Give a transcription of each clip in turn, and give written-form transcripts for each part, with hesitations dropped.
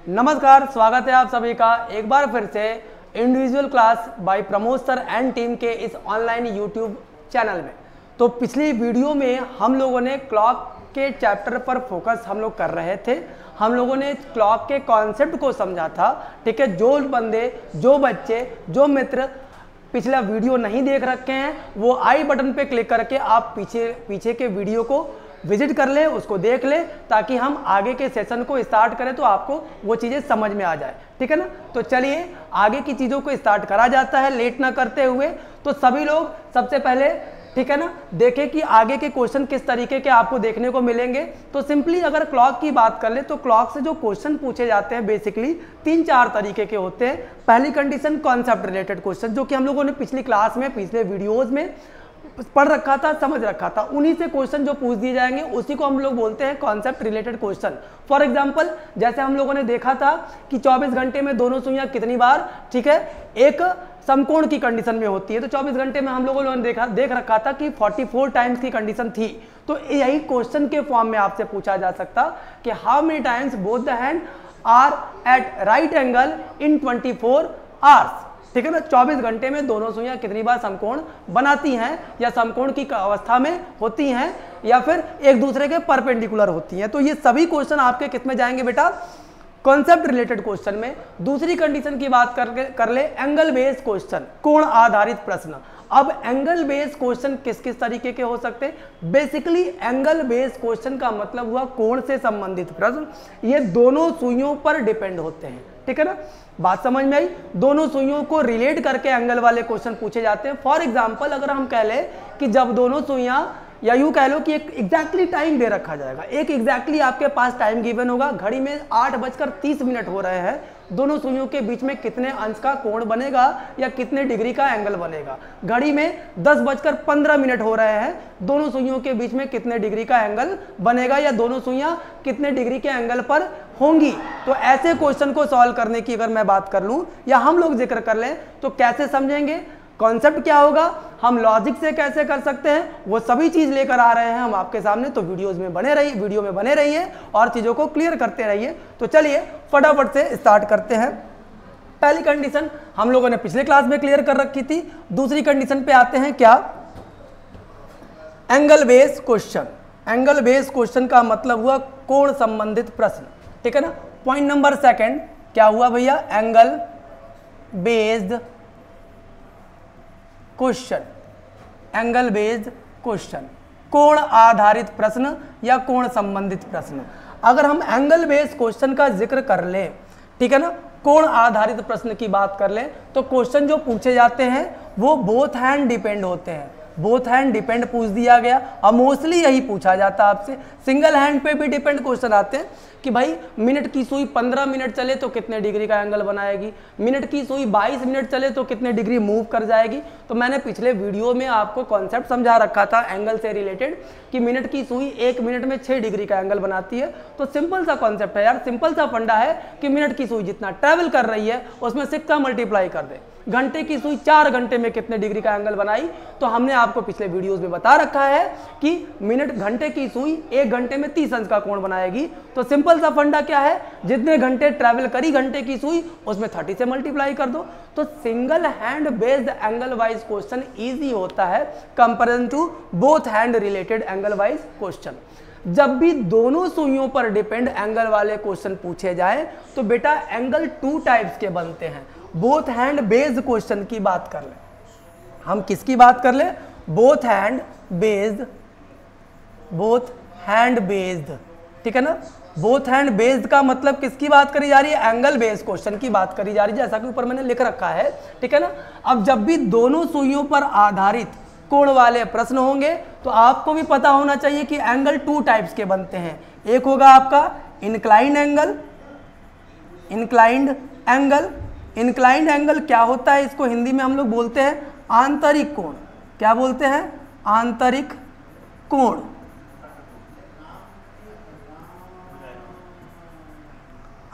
नमस्कार, स्वागत है आप सभी का एक बार फिर से individual class by Pramod sir and team के इस ऑनलाइन यूट्यूब चैनल में। तो पिछली वीडियो में हम लोगों ने क्लॉक के चैप्टर पर फोकस हम लोग कर रहे थे। हम लोगों ने क्लॉक के कॉन्सेप्ट को समझा था। ठीक है, जो बंदे, जो बच्चे, जो मित्र पिछला वीडियो नहीं देख रखे हैं वो आई बटन पे क्लिक करके आप पीछे के वीडियो को विजिट कर ले, उसको देख ले, ताकि हम आगे के सेशन को स्टार्ट करें तो आपको वो चीज़ें समझ में आ जाए। ठीक है ना। तो चलिए आगे की चीज़ों को स्टार्ट करा जाता है लेट ना करते हुए। तो सभी लोग सबसे पहले, ठीक है ना, देखें कि आगे के क्वेश्चन किस तरीके के आपको देखने को मिलेंगे। तो सिंपली अगर क्लॉक की बात कर ले तो क्लॉक से जो क्वेश्चन पूछे जाते हैं बेसिकली 3-4 तरीके के होते हैं। पहली कंडीशन कॉन्सेप्ट रिलेटेड क्वेश्चन, जो कि हम लोगों ने पिछली क्लास में, पिछले वीडियोज में पढ़ रखा था, समझ रखा था, उन्हीं से क्वेश्चन जो पूछ दिए जाएंगे उसी को हम लोग बोलते हैं concept related question. For example, जैसे हम लोगों ने देखा था कि 24 घंटे में दोनों सुइयां कितनी बार, ठीक है, एक समकोण की कंडीशन में होती है। तो 24 घंटे में हम लोगों ने देख रखा था कि 44 टाइम्स की कंडीशन थी। तो यही क्वेश्चन के फॉर्म में आपसे पूछा जा सकता कि how many times both the hand are at right angle in 24 hours. ठीक है ना, 24 घंटे में दोनों सुइयां कितनी बार समकोण बनाती हैं, या समकोण की अवस्था में होती हैं, या फिर एक दूसरे के परपेंडिकुलर होती हैं। तो ये सभी क्वेश्चन आपके किस में जाएंगे बेटा, कॉन्सेप्ट रिलेटेड क्वेश्चन में। दूसरी कंडीशन की बात कर ले, एंगल बेस्ड क्वेश्चन, कोण आधारित प्रश्न। अब एंगल बेस्ड क्वेश्चन किस किस तरीके के हो सकते हैं। बेसिकली एंगल बेस्ड क्वेश्चन का मतलब हुआ कोण से संबंधित प्रश्न। ये दोनों सुइयों पर डिपेंड होते हैं। ठीक है ना, बात समझ में आई। दोनों सुइयों को रिलेट करके एंगल वाले क्वेश्चन पूछे जाते हैं। फॉर एग्जांपल, अगर हम कह ले कि जब दोनों सुइयां, या यूं कह लो कि एक एग्जैक्टली टाइम दे रखा जाएगा, एक एग्जैक्टली आपके पास टाइम गिवन होगा, घड़ी में 8:30 हो रहे हैं, दोनों सुइयों के बीच में कितने अंश का कोण बनेगा या कितने डिग्री का एंगल बनेगा। घड़ी में 10:15 हो रहे हैं, दोनों सुइयों के बीच में कितने डिग्री का एंगल बनेगा, या दोनों सुइयां कितने डिग्री के एंगल पर होंगी। तो ऐसे क्वेश्चन को सॉल्व करने की अगर मैं बात कर लूं या हम लोग जिक्र कर लें तो कैसे समझेंगे, कॉन्सेप्ट क्या होगा, हम लॉजिक से कैसे कर सकते हैं, वो सभी चीज लेकर आ रहे हैं हम आपके सामने। तो वीडियो में बने रहिए और चीजों को क्लियर करते रहिए। तो चलिए फटाफट से स्टार्ट करते हैं। पहली कंडीशन हम लोगों ने पिछले क्लास में क्लियर कर रखी थी। दूसरी कंडीशन पे आते हैं, क्या, angle based question. Angle based question का मतलब हुआ कोण संबंधित प्रश्न। ठीक है ना। पॉइंट नंबर सेकंड क्या हुआ भैया, angle based question. Angle based question, कोण आधारित प्रश्न या कोण संबंधित प्रश्न। अगर हम एंगल बेस्ड क्वेश्चन का जिक्र कर लें, ठीक है ना, कोण आधारित प्रश्न की बात कर लें, तो क्वेश्चन जो पूछे जाते हैं वो बोथ हैंड डिपेंड होते हैं। बोथ हैंड डिपेंड पूछ दिया गया। अब मोस्टली यही पूछा जाता है आपसे। सिंगल हैंड पे भी डिपेंड क्वेश्चन आते हैं कि भाई मिनट की सुई 15 मिनट चले तो कितने डिग्री का एंगल बनाएगी, मिनट की सुई 22 मिनट चले तो कितने डिग्री मूव कर जाएगी। तो मैंने पिछले वीडियो में आपको कॉन्सेप्ट समझा रखा था एंगल से रिलेटेड कि मिनट की सुई 1 मिनट में 6 डिग्री का एंगल बनाती है। तो सिंपल सा कॉन्सेप्ट है यार, सिंपल सा फंडा है कि मिनट की सुई जितना ट्रेवल कर रही है उसमें 6 का मल्टीप्लाई कर दे। घंटे की सुई 4 घंटे में कितने डिग्री का एंगल बनाई। तो हमने आपको पिछले वीडियोस में बता रखा है कि घंटे की सुई 1 घंटे में 30 अंश का कोण बनाएगी। तो सिंपल सा फंडा क्या है, जितने घंटे ट्रैवल करी घंटे की सुई उसमें 30 से मल्टीप्लाई कर दो। तो single hand based angle wise question easy होता है comparison to both hand related angle wise question. जब भी दोनों सुइयों पर डिपेंड एंगल वाले क्वेश्चन पूछे जाए तो बेटा एंगल 2 टाइप्स के बनते हैं। बोथ हैंड बेस्ड क्वेश्चन की बात कर ले, हम किसकी बात कर ले, बोथ हैंड बेस्ड। ठीक है ना, बोथ हैंड बेस्ड का मतलब किसकी बात करी जा रही है, एंगल बेस्ड क्वेश्चन की बात करी जा रही है, जैसा कि ऊपर मैंने लिख रखा है। ठीक है ना। अब जब भी दोनों सुइयों पर आधारित कोण वाले प्रश्न होंगे तो आपको भी पता होना चाहिए कि एंगल 2 टाइप्स के बनते हैं। एक होगा आपका इंक्लाइंड एंगल। इंक्लाइंड एंगल क्या होता है, इसको हिंदी में हम लोग बोलते हैं आंतरिक कोण। क्या बोलते हैं, आंतरिक कोण।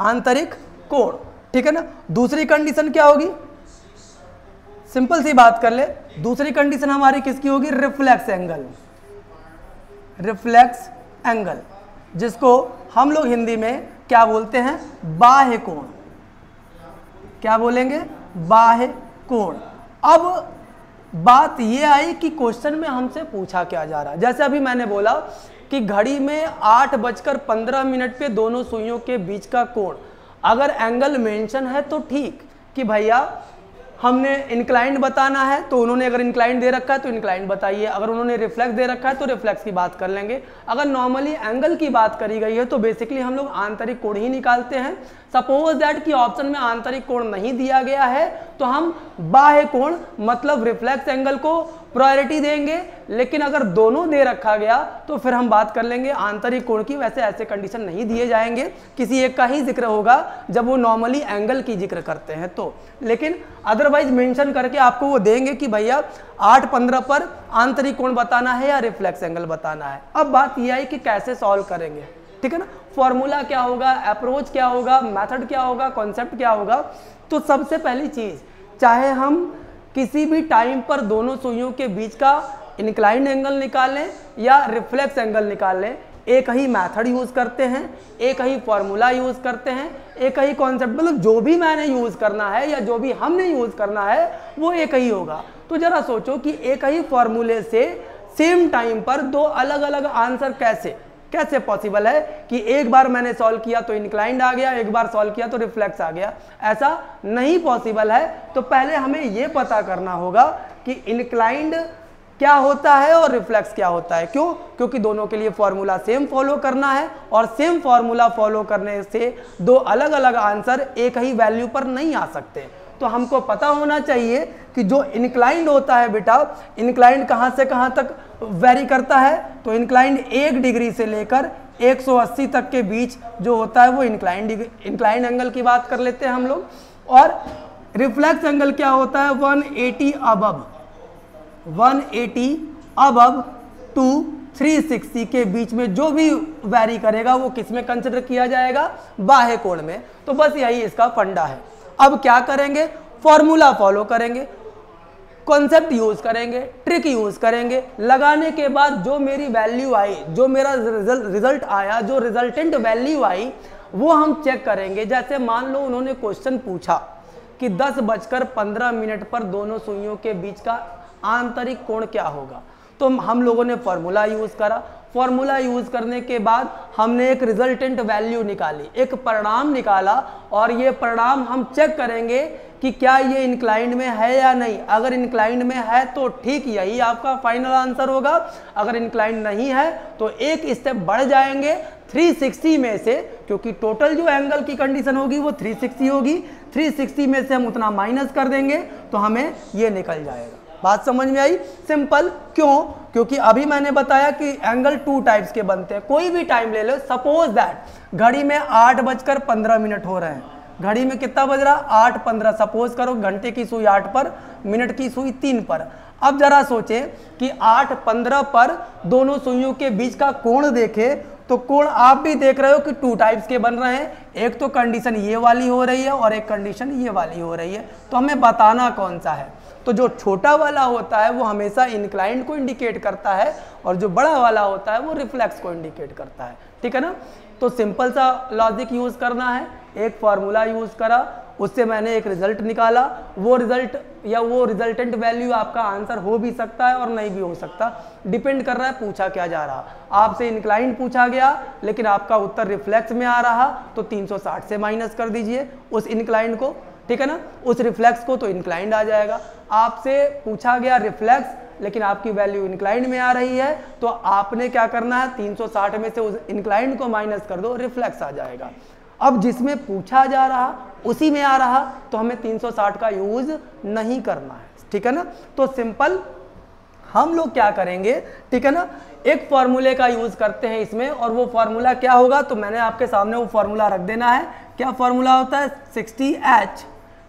आंतरिक कोण। ठीक है ना। दूसरी कंडीशन क्या होगी, सिंपल सी बात कर ले, दूसरी कंडीशन हमारी किसकी होगी, रिफ्लेक्स एंगल। रिफ्लेक्स एंगल, जिसको हम लोग हिंदी में क्या बोलते हैं, बाह्य कोण। क्या बोलेंगे, बाह्य कोण। अब बात ये आई कि क्वेश्चन में हमसे पूछा क्या जा रहा है। जैसे अभी मैंने बोला कि घड़ी में 8:15 पे दोनों सुइयों के बीच का कोण, अगर एंगल मेंशन है तो ठीक कि भैया हमने इंक्लाइंड बताना है, तो उन्होंने अगर इंक्लाइंड दे रखा है तो इंक्लाइंड बताइए, अगर उन्होंने रिफ्लेक्स दे रखा है तो रिफ्लेक्स की बात कर लेंगे। अगर नॉर्मली एंगल की बात करी गई है तो बेसिकली हम लोग आंतरिक कोण ही निकालते हैं। सपोज दैट कि ऑप्शन में आंतरिक कोण नहीं दिया गया है तो हम बाह्य कोण मतलब रिफ्लेक्स एंगल को प्रायोरिटी देंगे, लेकिन अगर दोनों दे रखा गया तो फिर हम बात कर लेंगे आंतरिक कोण की। वैसे ऐसे कंडीशन नहीं दिए जाएंगे, किसी एक का ही जिक्र होगा जब वो नॉर्मली एंगल की जिक्र करते हैं तो, लेकिन अदरवाइज मेंशन करके आपको वो देंगे कि भैया 8:15 पर आंतरिक कोण बताना है या रिफ्लेक्स एंगल बताना है। अब बात यह आई कि कैसे सॉल्व करेंगे, ठीक है ना, फॉर्मूला क्या होगा, अप्रोच क्या होगा, मेथड क्या होगा, कॉन्सेप्ट क्या होगा। तो सबसे पहली चीज, चाहे हम किसी भी टाइम पर दोनों सुइयों के बीच का इंक्लाइंड एंगल निकालें या रिफ्लेक्स एंगल निकालें, एक ही मेथड यूज करते हैं, एक ही फॉर्मूला यूज करते हैं, एक ही कॉन्सेप्ट, मतलब जो भी मैंने यूज करना है या जो भी हमने यूज करना है वो एक ही होगा। तो जरा सोचो कि एक ही फॉर्मूले से सेम टाइम पर दो अलग अलग आंसर कैसे पॉसिबल है कि एक बार मैंने सॉल्व किया तो इंक्लाइंड आ गया, एक बार सॉल्व किया तो रिफ्लेक्स आ गया। ऐसा नहीं पॉसिबल है। तो पहले हमें यह पता करना होगा कि इंक्लाइंड क्या होता है और रिफ्लेक्स क्या होता है। क्यों? क्योंकि दोनों के लिए फॉर्मूला सेम फॉलो करना है और सेम फॉर्मूला फॉलो करने से दो अलग अलग आंसर एक ही वैल्यू पर नहीं आ सकते। तो हमको पता होना चाहिए कि जो इंक्लाइंड होता है बेटा, इंक्लाइंड कहाँ से कहाँ तक वेरी करता है, तो इंक्लाइंड 1 डिग्री से लेकर 180 तक के बीच जो होता है वो इंक्लाइंड एंगल की बात कर लेते हैं हम लोग। और रिफ्लेक्स एंगल क्या होता है, 180 अबव टू 360 के बीच में जो भी वेरी करेगा वो किस में कंसिडर किया जाएगा, बाह्य कोण में। तो बस यही इसका फंडा है। अब क्या करेंगे, फॉर्मूला फॉलो करेंगे, कॉन्सेप्ट यूज करेंगे, ट्रिक यूज करेंगे। लगाने के बाद जो मेरी वैल्यू आई, जो मेरा रिजल्ट आया, जो रिजल्टेंट वैल्यू आई वो हम चेक करेंगे। जैसे मान लो उन्होंने क्वेश्चन पूछा कि 10:15 पर दोनों सुइयों के बीच का आंतरिक कोण क्या होगा, तो हम लोगों ने फॉर्मूला यूज करा। फॉर्मूला यूज करने के बाद हमने एक रिजल्टेंट वैल्यू निकाली, एक परिणाम निकाला, और ये परिणाम हम चेक करेंगे कि क्या ये इंक्लाइंड में है या नहीं। अगर इंक्लाइंड में है तो ठीक, यही आपका फाइनल आंसर होगा। अगर इंक्लाइंड नहीं है तो एक स्टेप बढ़ जाएंगे 360 में से, क्योंकि टोटल जो एंगल की कंडीशन होगी वो 360 होगी। 360 में से हम उतना माइनस कर देंगे तो हमें ये निकल जाएगा। बात समझ में आई? सिंपल। क्यों? क्योंकि अभी मैंने बताया कि एंगल 2 टाइप्स के बनते हैं। कोई भी टाइम ले लो, सपोज दैट घड़ी में 8:15 हो रहे हैं, घड़ी में कितना बज रहा, 8:15। सपोज करो घंटे की सुई 8 पर, मिनट की सुई 3 पर। अब जरा सोचें कि 8:15 पर दोनों सुइयों के बीच का कोण देखे तो कोण आप भी देख रहे हो कि 2 टाइप्स के बन रहे हैं। एक तो कंडीशन ये वाली हो रही है और एक कंडीशन ये वाली हो रही है। तो हमें बताना कौन सा है। तो जो छोटा वाला होता है वो हमेशा इंक्लाइंड को इंडिकेट करता है और जो बड़ा वाला होता है वो रिफ्लेक्स को इंडिकेट करता है। ठीक है ना? तो सिंपल सा लॉजिक यूज करना है। एक फार्मूला यूज करा, उससे मैंने एक रिजल्ट निकाला। वो रिजल्ट या वो रिजल्टेंट वैल्यू आपका आंसर हो भी सकता है और नहीं भी हो सकता, डिपेंड कर रहा है पूछा क्या जा रहा। आपसे इंक्लाइंड पूछा गया लेकिन आपका उत्तर रिफ्लेक्स में आ रहा तो 360 से माइनस कर दीजिए उस इंक्लाइंड को। ठीक है ना? उस रिफ्लेक्स को, तो इंक्लाइंड आ जाएगा। आपसे पूछा गया रिफ्लेक्स लेकिन आपकी वैल्यू इंक्लाइंड में आ रही है तो आपने क्या करना है, 360 में से उस इंक्लाइंड को माइनस कर दो, रिफ्लेक्स आ जाएगा। अब जिसमें पूछा जा रहा उसी में आ रहा तो हमें 360 का यूज नहीं करना है। ठीक है ना? तो सिंपल हम लोग क्या करेंगे, ठीक है ना, एक फॉर्मूले का यूज करते हैं इसमें। और वो फॉर्मूला क्या होगा, तो मैंने आपके सामने वो फॉर्मूला रख देना है। क्या फॉर्मूला होता है, 60H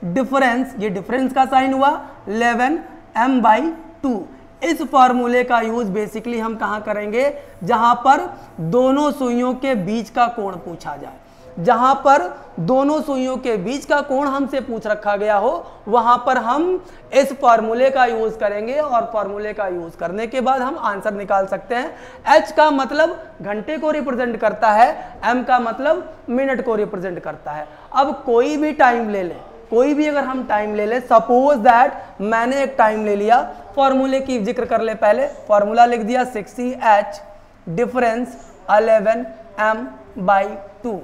डिफरेंस, ये डिफरेंस का साइन हुआ, 11m/2। इस फॉर्मूले का यूज बेसिकली हम कहां करेंगे, जहां पर दोनों सुइयों के बीच का कोण पूछा जाए। जहां पर दोनों सुइयों के बीच का कोण हमसे पूछ रखा गया हो, वहां पर हम इस फॉर्मूले का यूज करेंगे और फॉर्मूले का यूज करने के बाद हम आंसर निकाल सकते हैं। एच का मतलब घंटे को रिप्रेजेंट करता है, एम का मतलब मिनट को रिप्रेजेंट करता है। अब कोई भी टाइम ले लें, कोई भी अगर हम टाइम ले लें, सपोज दैट मैंने एक टाइम ले लिया, फॉर्मूले की जिक्र कर ले, पहले फॉर्मूला लिख दिया 60H डिफरेंस 11m/2।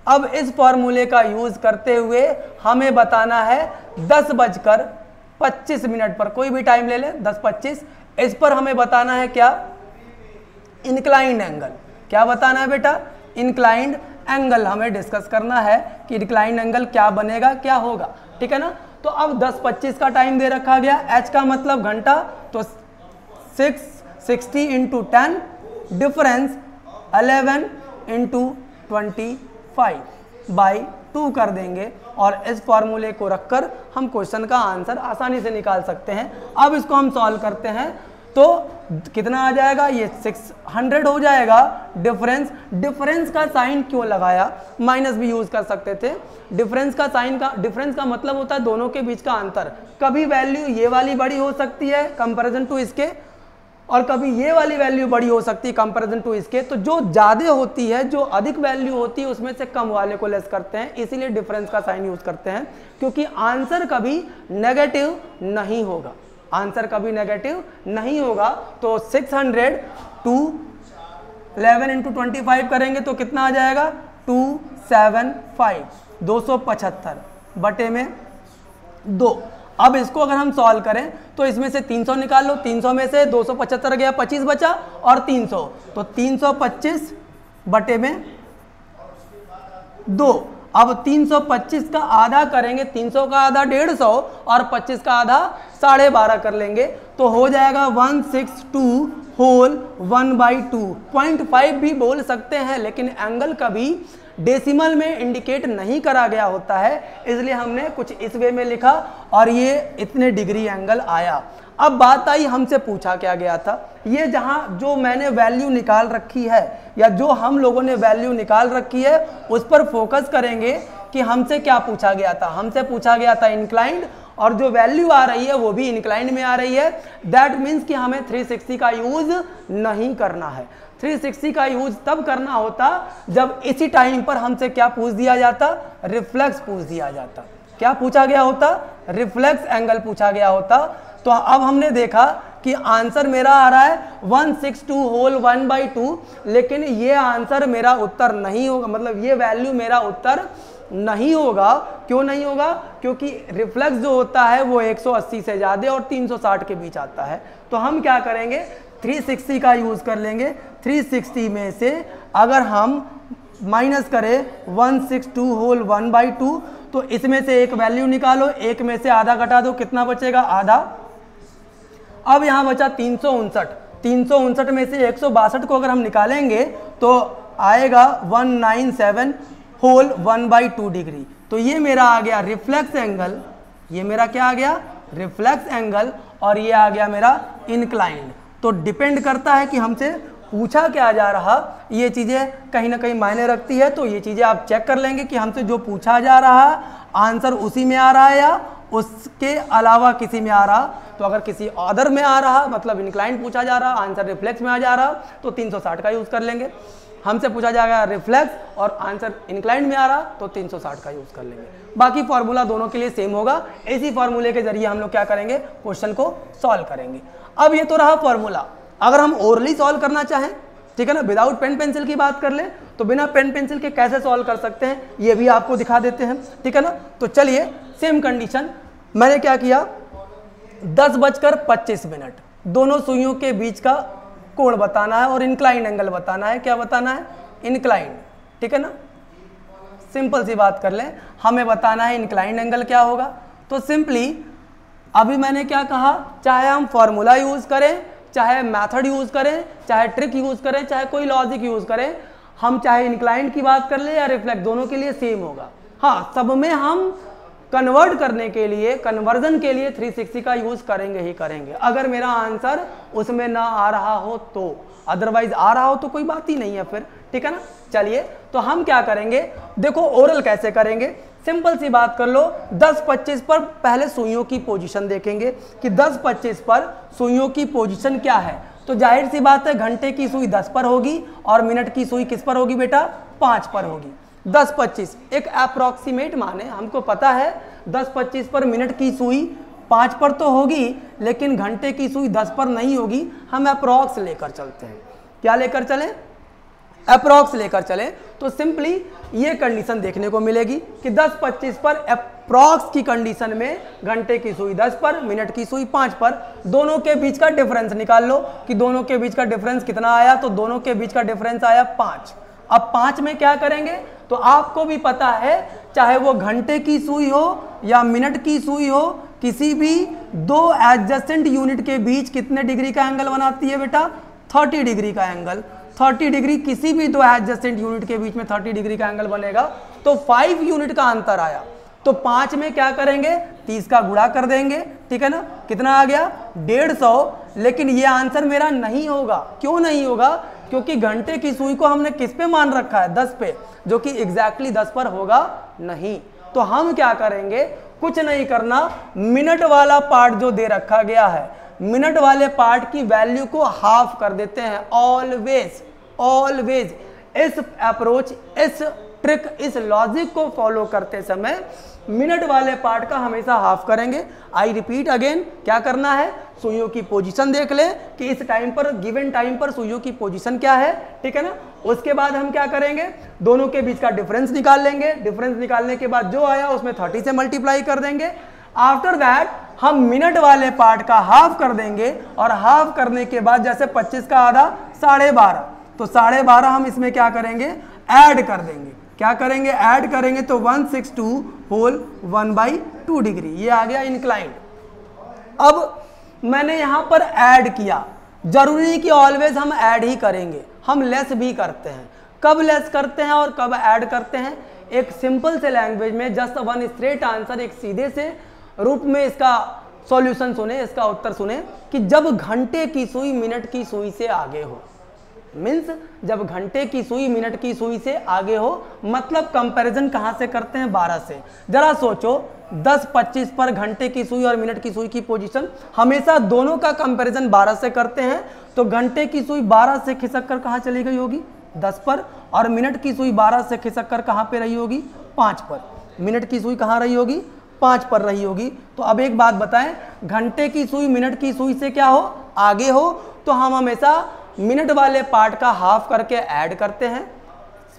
अब इस फॉर्मूले का यूज करते हुए हमें बताना है 10:25 पर, कोई भी टाइम ले ले 10:25, इस पर हमें बताना है क्या, इंक्लाइंड एंगल। क्या बताना है बेटा, इंक्लाइंड एंगल हमें डिस्कस करना है कि इंक्लाइंड एंगल क्या बनेगा, क्या होगा, ठीक है ना। तो अब 10:25 का टाइम दे रखा गया, एच का मतलब घंटा, तो 660 × 10 डिफरेंस 11 × 25/2 कर देंगे और इस फॉर्मूले को रखकर हम क्वेश्चन का आंसर आसानी से निकाल सकते हैं। अब इसको हम सॉल्व करते हैं तो कितना आ जाएगा, ये 600 हो जाएगा। डिफरेंस का साइन क्यों लगाया, माइनस भी यूज कर सकते थे। डिफरेंस का मतलब होता है दोनों के बीच का अंतर। कभी वैल्यू ये वाली बड़ी हो सकती है कंपैरिजन टू इसके, और कभी ये वाली वैल्यू बड़ी हो सकती है कंपैरिजन टू इसके। तो जो ज़्यादा होती है, जो अधिक वैल्यू होती है, उसमें से कम वाले को लेस करते हैं, इसीलिए डिफरेंस का साइन यूज करते हैं, क्योंकि आंसर कभी नेगेटिव नहीं होगा, आंसर कभी नेगेटिव नहीं होगा। तो 600 टू 11 × 25 करेंगे तो कितना आ जाएगा, 275, 275/2। अब इसको अगर हम सॉल्व करें तो इसमें से 300 निकाल लो, 300 में से 275 गया, 25 बचा और 300, तो 325/2। अब 325 का आधा करेंगे, 300 का आधा 150 और 25 का आधा 12.5 कर लेंगे, तो हो जाएगा 162 होल 1/2। 0.5 भी बोल सकते हैं, लेकिन एंगल कभी डेसिमल में इंडिकेट नहीं करा गया होता है, इसलिए हमने कुछ इस वे में लिखा और ये इतने डिग्री एंगल आया। अब बात आई, हमसे पूछा क्या गया था, ये जहां जो मैंने वैल्यू निकाल रखी है या जो हम लोगों ने वैल्यू निकाल रखी है उस पर फोकस करेंगे कि हमसे क्या पूछा गया था। हमसे पूछा गया था इंक्लाइंड, और जो वैल्यू आ रही है वो भी इंक्लाइंड में आ रही है। दैट मीन्स कि हमें 360 का यूज नहीं करना है। 360 का यूज तब करना होता जब इसी टाइम पर हमसे क्या पूछ दिया जाता, रिफ्लेक्स पूछ दिया जाता। क्या पूछा गया होता, रिफ्लेक्स एंगल पूछा गया होता। तो अब हमने देखा कि आंसर मेरा आ रहा है 162 होल 1/2, लेकिन ये आंसर मेरा उत्तर नहीं होगा, मतलब ये वैल्यू मेरा उत्तर नहीं होगा। क्यों नहीं होगा, क्योंकि रिफ्लेक्स जो होता है वो 180 से ज़्यादा और 360 के बीच आता है। तो हम क्या करेंगे, 360 का यूज़ कर लेंगे। 360 में से अगर हम माइनस करें 162 होल 1/2, तो इसमें से एक वैल्यू निकालो, एक में से आधा घटा दो, कितना बचेगा, आधा। अब यहाँ बचा 359। 359 में से 162 को अगर हम निकालेंगे तो आएगा 197 होल 1/2 डिग्री। तो ये मेरा आ गया रिफ्लेक्स एंगल, ये मेरा क्या आ गया, रिफ्लेक्स एंगल, और ये आ गया मेरा इंक्लाइंड। तो डिपेंड करता है कि हमसे पूछा क्या जा रहा, ये चीज़ें कहीं ना कहीं मायने रखती है। तो ये चीज़ें आप चेक कर लेंगे कि हमसे जो पूछा जा रहा आंसर उसी में आ रहा है या उसके अलावा किसी में आ रहा। तो अगर किसी अदर में आ रहा, मतलब इंक्लाइंड पूछा जा रहा, आंसर रिफ्लेक्स में आ जा रहा, तो 360 का यूज़ कर लेंगे। हमसे पूछा जाएगा रिफ्लेक्स और आंसर इंक्लाइंड में आ रहा, तो 360 का यूज़ कर लेंगे। बाकी फॉर्मूला दोनों के लिए सेम होगा। इसी फॉर्मूले के जरिए हम लोग क्या करेंगे, क्वेश्चन को सॉल्व करेंगे। अब ये तो रहा फॉर्मूला। अगर हम ओरली सॉल्व करना चाहें, ठीक है ना, विदाउट पेन पेंसिल की बात कर ले, तो बिना पेन पेंसिल के कैसे सॉल्व कर सकते हैं ये भी आपको दिखा देते हैं, ठीक है ना। तो चलिए, सेम कंडीशन मैंने क्या किया, 10:25 दोनों सुइयों के बीच का कोण बताना है और इंक्लाइंड एंगल बताना है। क्या बताना है, इंक्लाइंड, ठीक है ना। सिंपल सी बात कर लें, हमें बताना है इंक्लाइंड एंगल क्या होगा। तो सिंपली अभी मैंने क्या कहा, चाहे हम फॉर्मूला यूज करें, चाहे मेथड यूज करें, चाहे ट्रिक यूज करें, चाहे कोई लॉजिक यूज करें, हम चाहे इंक्लाइंड की बात कर ले या रिफ्लेक्ट, दोनों के लिए सेम होगा। हाँ, सब में हम कन्वर्ट करने के लिए, कन्वर्जन के लिए 360 का यूज करेंगे ही करेंगे, अगर मेरा आंसर उसमें ना आ रहा हो तो। अदरवाइज आ रहा हो तो कोई बात ही नहीं है फिर, ठीक है ना। चलिए तो हम क्या करेंगे, देखो ओरल कैसे करेंगे, सिंपल सी बात कर लो। 10-25 पर पहले सुइयों की पोजीशन देखेंगे कि 10-25 पर सुइयों की पोजीशन क्या है। तो जाहिर सी बात है घंटे की सुई 10 पर होगी और मिनट की सुई किस पर होगी बेटा, 5 पर होगी। 10-25 एक अप्रॉक्सीमेट मान है, हमको पता है 10-25 पर मिनट की सुई 5 पर तो होगी, लेकिन घंटे की सुई 10 पर नहीं होगी। हम अप्रॉक्स लेकर चलते हैं। क्या लेकर चलें, अप्रॉक्स लेकर चलें। तो सिंपली ये कंडीशन देखने को मिलेगी कि 10-25 पर अप्रॉक्स की कंडीशन में घंटे की सुई 10 पर, मिनट की सुई 5 पर, दोनों के बीच का डिफरेंस निकाल लो कि दोनों के बीच का डिफरेंस कितना आया। तो दोनों के बीच का डिफरेंस आया 5। अब 5 में क्या करेंगे, तो आपको भी पता है चाहे वो घंटे की सुई हो या मिनट की सुई हो, किसी भी दो एडजेसेंट यूनिट के बीच कितने डिग्री का एंगल बनाती है बेटा, 30 डिग्री का एंगल। 30 डिग्री किसी भी दो एडजेसेंट यूनिट के बीच में 30 डिग्री का एंगल बनेगा। तो 5 यूनिट का अंतर आया। तो 5 में क्या करेंगे, 30 का गुणा कर देंगे, ठीक है ना। कितना आ गया, 150। लेकिन ये आंसर मेरा नहीं होगा। क्यों नहीं होगा, क्योंकि घंटे की सुई को हमने किस पे मान रखा है, 10 पे, जो कि एग्जैक्टली 10 पर होगा नहीं। तो हम क्या करेंगे, कुछ नहीं करना, मिनट वाला पार्ट जो दे रखा गया है, मिनट वाले पार्ट की वैल्यू को हाफ कर देते हैं। ऑलवेज ऑलवेज इस अप्रोच, इस ट्रिक, इस लॉजिक को फॉलो करते समय मिनट वाले पार्ट का हमेशा हाफ करेंगे। आई रिपीट अगेन, क्या करना है, सुइयों की पोजीशन देख ले कि इस टाइम पर, गिवन टाइम पर सुइयों की पोजीशन क्या है, ठीक है ना। उसके बाद हम क्या करेंगे, दोनों के बीच का डिफरेंस निकाल लेंगे। डिफरेंस निकालने के बाद जो आया उसमें 30 से मल्टीप्लाई कर देंगे। आफ्टर दैट हम मिनट वाले पार्ट का हाफ कर देंगे और हाफ करने के बाद जैसे 25 का आधा 12.5, तो 12.5 हम इसमें क्या करेंगे, ऐड कर देंगे। क्या करेंगे, ऐड करेंगे। तो 162 होल 1/2 डिग्री, ये आ गया इंक्लाइंड। अब मैंने यहां पर ऐड किया, जरूरी नहीं कि ऑलवेज हम ऐड ही करेंगे, हम लेस भी करते हैं। कब लेस करते हैं और कब ऐड करते हैं, एक सिंपल से लैंग्वेज में जस्ट वन स्ट्रेट आंसर, एक सीधे से रूप में इसका सॉल्यूशन सुने, इसका उत्तर सुने कि जब घंटे की सुई मिनट की सुई से आगे हो, मीन्स जब घंटे की सुई मिनट की सुई से आगे हो, मतलब कंपैरिजन कहां से करते हैं, 12 से। जरा सोचो 10-25 पर घंटे की सुई और मिनट की सुई की पोजीशन, हमेशा दोनों का कंपैरिजन 12 से करते हैं। तो घंटे की सुई 12 से खिसक कर कहां चली गई होगी, 10 पर, और मिनट की सुई 12 से खिसक कर कहां पे रही होगी, 5 पर। मिनट की सुई कहां रही होगी, 5 पर रही होगी। तो अब एक बात बताएं, घंटे की सुई मिनट की सुई से क्या हो, आगे हो, तो हम हमेशा मिनट वाले पार्ट का हाफ करके ऐड करते हैं।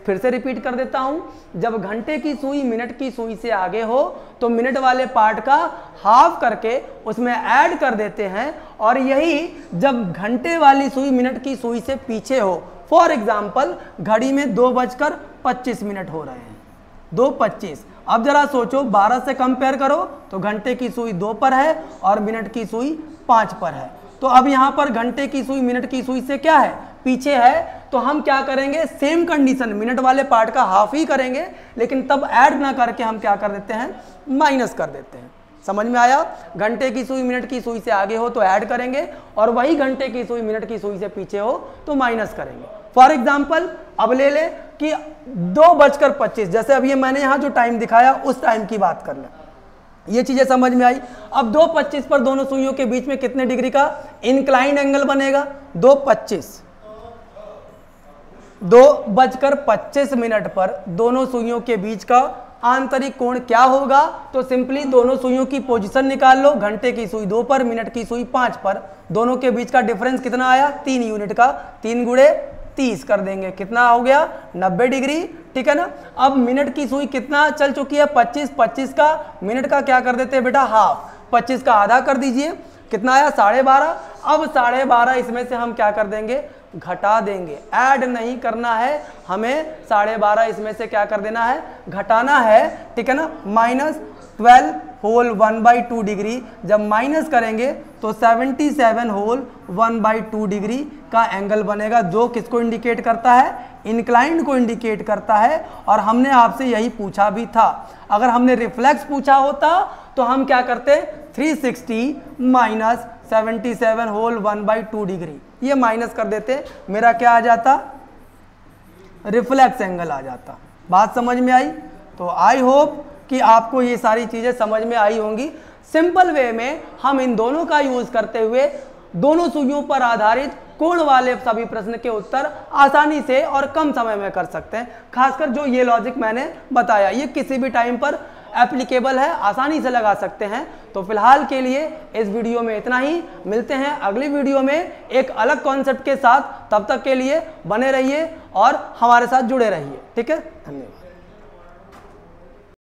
फिर से रिपीट कर देता हूं, जब घंटे की सुई मिनट की सुई से आगे हो तो मिनट वाले पार्ट का हाफ करके उसमें ऐड कर देते हैं। और यही जब घंटे वाली सुई मिनट की सुई से पीछे हो, फॉर एग्जाम्पल घड़ी में 2:25 हो रहे हैं, 2:25। अब जरा सोचो 12 से कंपेयर करो तो घंटे की सुई 2 पर है और मिनट की सुई 5 पर है। तो अब यहां पर घंटे की सुई मिनट की सुई से क्या है, पीछे है। तो हम क्या करेंगे, सेम कंडीशन, मिनट वाले पार्ट का हाफ ही करेंगे, लेकिन तब ऐड ना करके हम क्या कर देते हैं, माइनस कर देते हैं। समझ में आया, घंटे की सुई मिनट की सुई से आगे हो तो ऐड करेंगे, और वही घंटे की सुई मिनट की सुई से पीछे हो तो माइनस करेंगे। फॉर एग्जाम्पल अब ले ले कि 2:25, जैसे अब ये मैंने यहां जो टाइम दिखाया उस टाइम की बात कर ले, ये चीजें समझ में आई। अब 2:25 पर दोनों सुइयों के बीच में कितने डिग्री का इंक्लाइंड एंगल बनेगा, 2:25। 2:25 पर दोनों सुइयों के बीच का आंतरिक कोण क्या होगा, तो सिंपली दोनों सुइयों की पोजीशन निकाल लो। घंटे की सुई 2 पर, मिनट की सुई 5 पर, दोनों के बीच का डिफरेंस कितना आया, 3 यूनिट का। 3 गुणे 30 कर देंगे, कितना हो गया, 90 डिग्री, ठीक है ना। अब मिनट की सुई कितना चल चुकी है, 25। 25 का मिनट का क्या कर देते हैं बेटा, हाफ। 25 का आधा कर दीजिए, कितना आया, 12.5। अब 12.5 इसमें से हम क्या कर देंगे, घटा देंगे। ऐड नहीं करना है हमें, 12.5 इसमें से क्या कर देना है, घटाना है, ठीक है ना। -12 होल 1/2 डिग्री, जब माइनस करेंगे तो 77 होल 1/2 डिग्री का एंगल बनेगा, जो किसको इंडिकेट करता है, इंक्लाइंड को इंडिकेट करता है। और हमने आपसे यही पूछा भी था। अगर हमने रिफ्लेक्स पूछा होता तो हम क्या करते, 360 माइनस 77 होल 1/2 डिग्री, ये माइनस कर देते, मेरा क्या आ जाता, रिफ्लेक्स एंगल आ जाता। बात समझ में आई? तो आई होप कि आपको ये सारी चीज़ें समझ में आई होंगी। सिंपल वे में हम इन दोनों का यूज़ करते हुए दोनों सुइयों पर आधारित कोण वाले सभी प्रश्न के उत्तर आसानी से और कम समय में कर सकते हैं। खासकर जो ये लॉजिक मैंने बताया, ये किसी भी टाइम पर एप्लीकेबल है, आसानी से लगा सकते हैं। तो फिलहाल के लिए इस वीडियो में इतना ही। मिलते हैं अगली वीडियो में एक अलग कॉन्सेप्ट के साथ। तब तक के लिए बने रहिए और हमारे साथ जुड़े रहिए। ठीक है, धन्यवाद।